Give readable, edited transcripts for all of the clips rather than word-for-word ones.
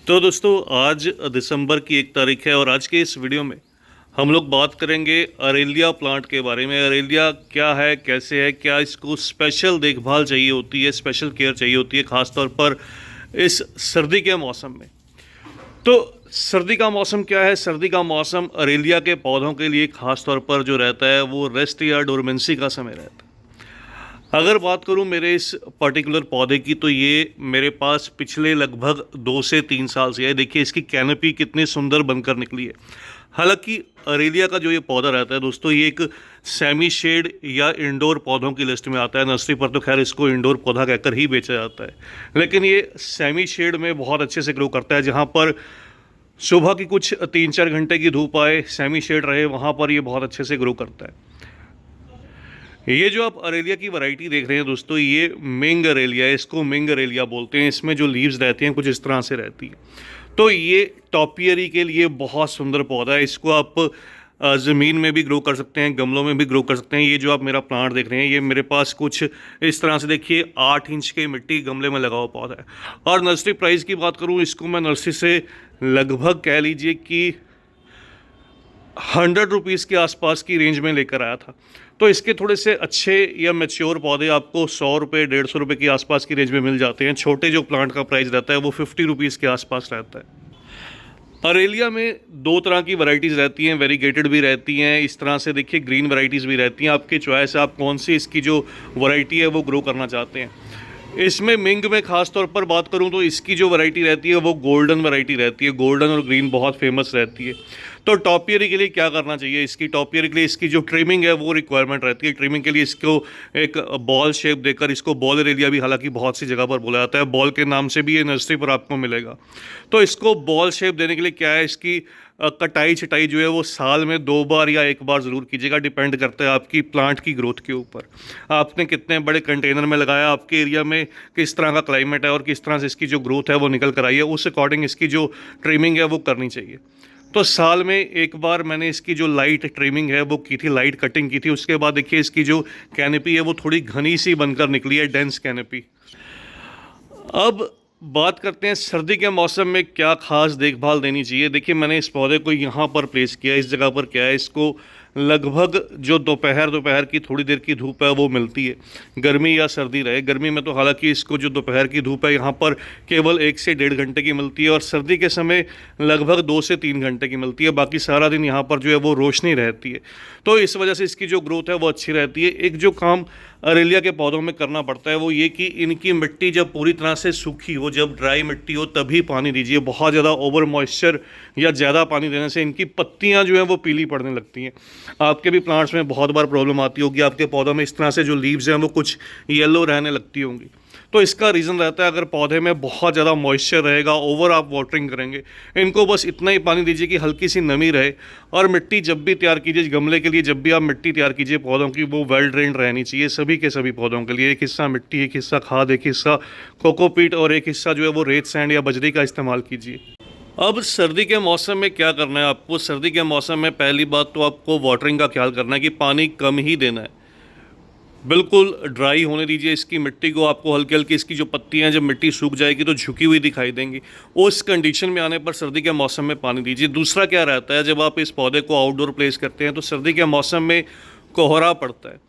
तो दोस्तों आज दिसंबर की 1 तारीख है और आज के इस वीडियो में हम लोग बात करेंगे अरेलिया प्लांट के बारे में। अरेलिया क्या है, कैसे है, क्या इसको स्पेशल देखभाल चाहिए होती है, स्पेशल केयर चाहिए होती है, ख़ास तौर पर इस सर्दी के मौसम में। तो सर्दी का मौसम क्या है? सर्दी का मौसम अरेलिया के पौधों के लिए ख़ास तौर पर जो रहता है वो रेस्ट या डोरमेंसी का समय रहता है। अगर बात करूं मेरे इस पर्टिकुलर पौधे की, तो ये मेरे पास पिछले लगभग 2 से 3 साल से है। देखिए इसकी कैनोपी कितनी सुंदर बनकर निकली है। हालांकि अरेलिया का जो ये पौधा रहता है दोस्तों, ये एक सेमी शेड या इंडोर पौधों की लिस्ट में आता है। नर्सरी पर तो खैर इसको इंडोर पौधा कहकर ही बेचा जाता है, लेकिन ये सेमी शेड में बहुत अच्छे से ग्रो करता है। जहाँ पर सुबह की कुछ 3-4 घंटे की धूप आए, सेमी शेड रहे, वहाँ पर ये बहुत अच्छे से ग्रो करता है। ये जो आप अरेलिया की वैरायटी देख रहे हैं दोस्तों, ये मिंग अरेलिया है। इसको मिंग अरेलिया बोलते हैं। इसमें जो लीव्स रहती हैं कुछ इस तरह से रहती है। तो ये टॉपियरी के लिए बहुत सुंदर पौधा है। इसको आप ज़मीन में भी ग्रो कर सकते हैं, गमलों में भी ग्रो कर सकते हैं। ये जो आप मेरा प्लांट देख रहे हैं, ये मेरे पास कुछ इस तरह से देखिए 8 इंच के मिट्टी गमले में लगा हुआ पौधा है। और नर्सरी प्राइस की बात करूँ, इसको मैं नर्सरी से लगभग कह लीजिए कि 100 रुपीज़ के आसपास की रेंज में लेकर आया था। तो इसके थोड़े से अच्छे या मैच्योर पौधे आपको 100 रुपये 150 रुपये के आसपास की रेंज में मिल जाते हैं। छोटे जो प्लांट का प्राइस रहता है वो 50 रुपीज़ के आसपास रहता है। अरेलिया में 2 तरह की वैरायटीज़ रहती हैं, वेरीगेटेड भी रहती हैं। इस तरह से देखिए ग्रीन वैरायटीज़ भी रहती हैं। आपकी चॉइस है, आप कौन सी इसकी जो वैरायटी है वो ग्रो करना चाहते हैं। इसमें मिंग में ख़ास तौर पर बात करूं तो इसकी जो वैरायटी रहती है वो गोल्डन वैरायटी रहती है। गोल्डन और ग्रीन बहुत फेमस रहती है। तो टॉपियरी के लिए क्या करना चाहिए? इसकी टॉपियरी के लिए इसकी जो ट्रिमिंग है वो रिक्वायरमेंट रहती है। ट्रिमिंग के लिए इसको एक बॉल शेप देकर, इसको बॉल अरेलिया भी हालांकि बहुत सी जगह पर बोला जाता है, बॉल के नाम से भी ये नर्सरी पर आपको मिलेगा। तो इसको बॉल शेप देने के लिए क्या है, इसकी कटाई छटाई जो है वो साल में 2 बार या 1 बार ज़रूर कीजिएगा। डिपेंड करता है आपकी प्लांट की ग्रोथ के ऊपर। आपने कितने बड़े कंटेनर में लगाया, आपके एरिया में किस तरह का क्लाइमेट है और किस तरह से इसकी जो ग्रोथ है वो निकल कर आई है, उस अकॉर्डिंग इसकी जो ट्रिमिंग है वो करनी चाहिए। तो साल में 1 बार मैंने इसकी जो लाइट ट्रिमिंग है वो की थी, लाइट कटिंग की थी। उसके बाद देखिए इसकी जो कैनोपी है वो थोड़ी घनी सी बनकर निकली है, डेंस कैनोपी। अब बात करते हैं सर्दी के मौसम में क्या खास देखभाल देनी चाहिए। देखिए मैंने इस पौधे को यहाँ पर प्लेस किया। इस जगह पर क्या है, इसको लगभग जो दोपहर की थोड़ी देर की धूप है वो मिलती है, गर्मी या सर्दी रहे। गर्मी में तो हालांकि इसको जो दोपहर की धूप है यहाँ पर केवल 1 से 1.5 घंटे की मिलती है, और सर्दी के समय लगभग 2 से 3 घंटे की मिलती है। बाकी सारा दिन यहाँ पर जो है वो रोशनी रहती है। तो इस वजह से इसकी जो ग्रोथ है वो अच्छी रहती है। एक जो काम अरेलिया के पौधों में करना पड़ता है वो ये कि इनकी मिट्टी जब पूरी तरह से सूखी हो, जब ड्राई मिट्टी हो, तभी पानी दीजिए। बहुत ज़्यादा ओवर मॉइस्चर या ज़्यादा पानी देने से इनकी पत्तियां जो हैं वो पीली पड़ने लगती हैं। आपके भी प्लांट्स में बहुत बार प्रॉब्लम आती होगी, आपके पौधों में इस तरह से जो लीव्स हैं वो कुछ येलो रहने लगती होंगी। तो इसका रीज़न रहता है, अगर पौधे में बहुत ज़्यादा मॉइस्चर रहेगा, ओवर आप वाटरिंग करेंगे, इनको बस इतना ही पानी दीजिए कि हल्की सी नमी रहे। और मिट्टी जब भी तैयार कीजिए गमले के लिए, जब भी आप मिट्टी तैयार कीजिए पौधों की, वो वेल ड्रेन्ड रहनी चाहिए सभी के सभी पौधों के लिए। एक हिस्सा मिट्टी, एक हिस्सा खाद, एक हिस्सा कोकोपीट और एक हिस्सा जो है वो रेत सैंड या बजरी का इस्तेमाल कीजिए। अब सर्दी के मौसम में क्या करना है आपको? सर्दी के मौसम में पहली बात तो आपको वाटरिंग का ख्याल करना है कि पानी कम ही देना है। बिल्कुल ड्राई होने दीजिए इसकी मिट्टी को। आपको हल्की हल्की इसकी जो पत्तियां, जब मिट्टी सूख जाएगी तो झुकी हुई दिखाई देंगी। उस कंडीशन में आने पर सर्दी के मौसम में पानी दीजिए। दूसरा क्या रहता है, जब आप इस पौधे को आउटडोर प्लेस करते हैं तो सर्दी के मौसम में कोहरा पड़ता है।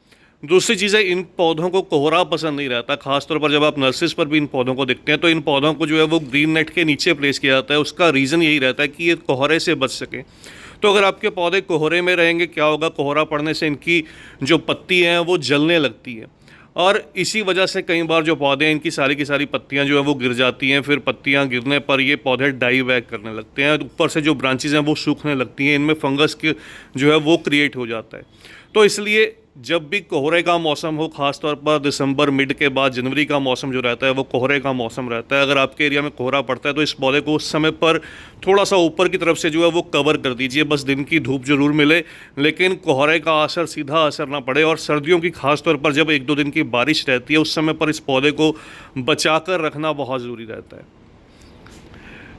दूसरी चीज़ है, इन पौधों को कोहरा पसंद नहीं रहता। खासतौर पर जब आप नर्सरीज पर भी इन पौधों को देखते हैं तो इन पौधों को जो है वो ग्रीन नेट के नीचे प्लेस किया जाता है। उसका रीज़न यही रहता है कि ये कोहरे से बच सकें। तो अगर आपके पौधे कोहरे में रहेंगे, क्या होगा, कोहरा पड़ने से इनकी जो पत्ती हैं वो जलने लगती है, और इसी वजह से कई बार जो पौधे हैं इनकी सारी की सारी पत्तियां जो है वो गिर जाती हैं। फिर पत्तियां गिरने पर ये पौधे डाई बैक करने लगते हैं, ऊपर से जो ब्रांचेज हैं वो सूखने लगती हैं, इनमें फंगस के जो है वो क्रिएट हो जाता है। तो इसलिए जब भी कोहरे का मौसम हो, खासतौर पर दिसंबर मिड के बाद जनवरी का मौसम जो रहता है वो कोहरे का मौसम रहता है। अगर आपके एरिया में कोहरा पड़ता है तो इस पौधे को उस समय पर थोड़ा सा ऊपर की तरफ से जो है वो कवर कर दीजिए। बस दिन की धूप जरूर मिले, लेकिन कोहरे का असर, सीधा असर ना पड़े। और सर्दियों की खासतौर पर जब 1-2 दिन की बारिश रहती है, उस समय पर इस पौधे को बचा कर रखना बहुत ज़रूरी रहता है।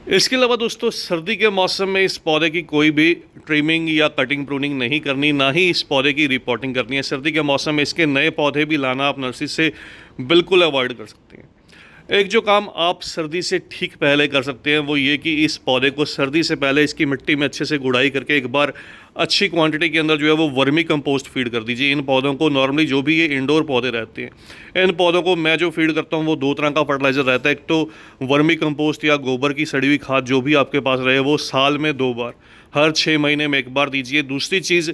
इसके अलावा दोस्तों, सर्दी के मौसम में इस पौधे की कोई भी ट्रिमिंग या कटिंग प्रूनिंग नहीं करनी, ना ही इस पौधे की रिपोर्टिंग करनी है। सर्दी के मौसम में इसके नए पौधे भी लाना आप नर्सरी से बिल्कुल अवॉइड कर सकते हैं। एक जो काम आप सर्दी से ठीक पहले कर सकते हैं वो ये कि इस पौधे को सर्दी से पहले इसकी मिट्टी में अच्छे से गुड़ाई करके एक बार अच्छी क्वांटिटी के अंदर जो है वो वर्मी कंपोस्ट फीड कर दीजिए। इन पौधों को नॉर्मली जो भी ये इंडोर पौधे रहते हैं, इन पौधों को मैं जो फीड करता हूँ वो दो तरह का फर्टिलाइज़र रहता है। एक तो वर्मी कंपोस्ट या गोबर की सड़ी हुई खाद जो भी आपके पास रहे वो साल में 2 बार, हर 6 महीने में 1 बार दीजिए। दूसरी चीज़,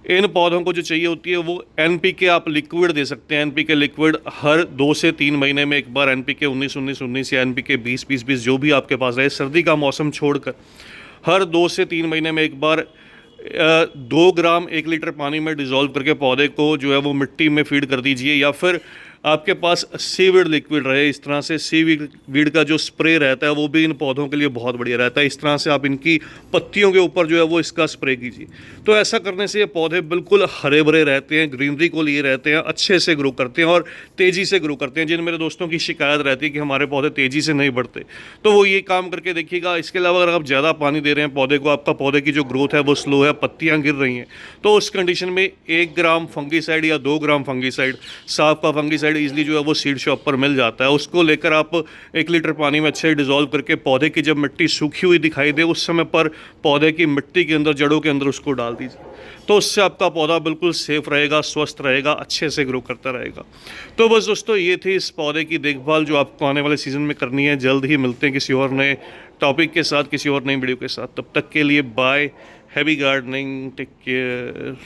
इन पौधों को जो चाहिए होती है वो एनपीके आप लिक्विड दे सकते हैं। एनपीके लिक्विड हर 2 से 3 महीने में 1 बार, एनपीके 19-19-19 या एनपीके 20-20-20 जो भी आपके पास रहे, सर्दी का मौसम छोड़कर हर 2 से 3 महीने में 1 बार 2 ग्राम 1 लीटर पानी में डिज़ोल्व करके पौधे को जो है वो मिट्टी में फीड कर दीजिए। या फिर आपके पास सीवीड लिक्विड रहे, इस तरह से सीवीड का जो स्प्रे रहता है वो भी इन पौधों के लिए बहुत बढ़िया रहता है। इस तरह से आप इनकी पत्तियों के ऊपर जो है वो इसका स्प्रे कीजिए। तो ऐसा करने से ये पौधे बिल्कुल हरे भरे रहते हैं, ग्रीनरी को लिए रहते हैं, अच्छे से ग्रो करते हैं और तेज़ी से ग्रो करते हैं। जिन मेरे दोस्तों की शिकायत रहती है कि हमारे पौधे तेज़ी से नहीं बढ़ते, तो वो ये काम करके देखिएगा। इसके अलावा अगर आप ज़्यादा पानी दे रहे हैं पौधे को, आपका पौधे की जो ग्रोथ है वो स्लो है, पत्तियाँ गिर रही हैं, तो उस कंडीशन में 1 ग्राम फंगीसाइड या 2 ग्राम फंगीसाइड, साफ का फंगीसाइड इजीली जो है वो सीड शॉप पर मिल जाता है। उसको लेकर आप 1 लीटर पानी में अच्छे से डिज़ोल्व करके पौधे की जब मिट्टी सूखी हुई दिखाई दे उस समय पर पौधे की मिट्टी के अंदर, जड़ों के अंदर उसको डाल दीजिए। तो उससे आपका पौधा बिल्कुल सेफ रहेगा, स्वस्थ रहेगा, अच्छे से ग्रो करता रहेगा। तो बस दोस्तों, ये थी इस पौधे की देखभाल जो आपको आने वाले सीज़न में करनी है। जल्द ही मिलते हैं किसी और नए टॉपिक के साथ, किसी और नई वीडियो के साथ। तब तक के लिए bye, happy gardening, take care.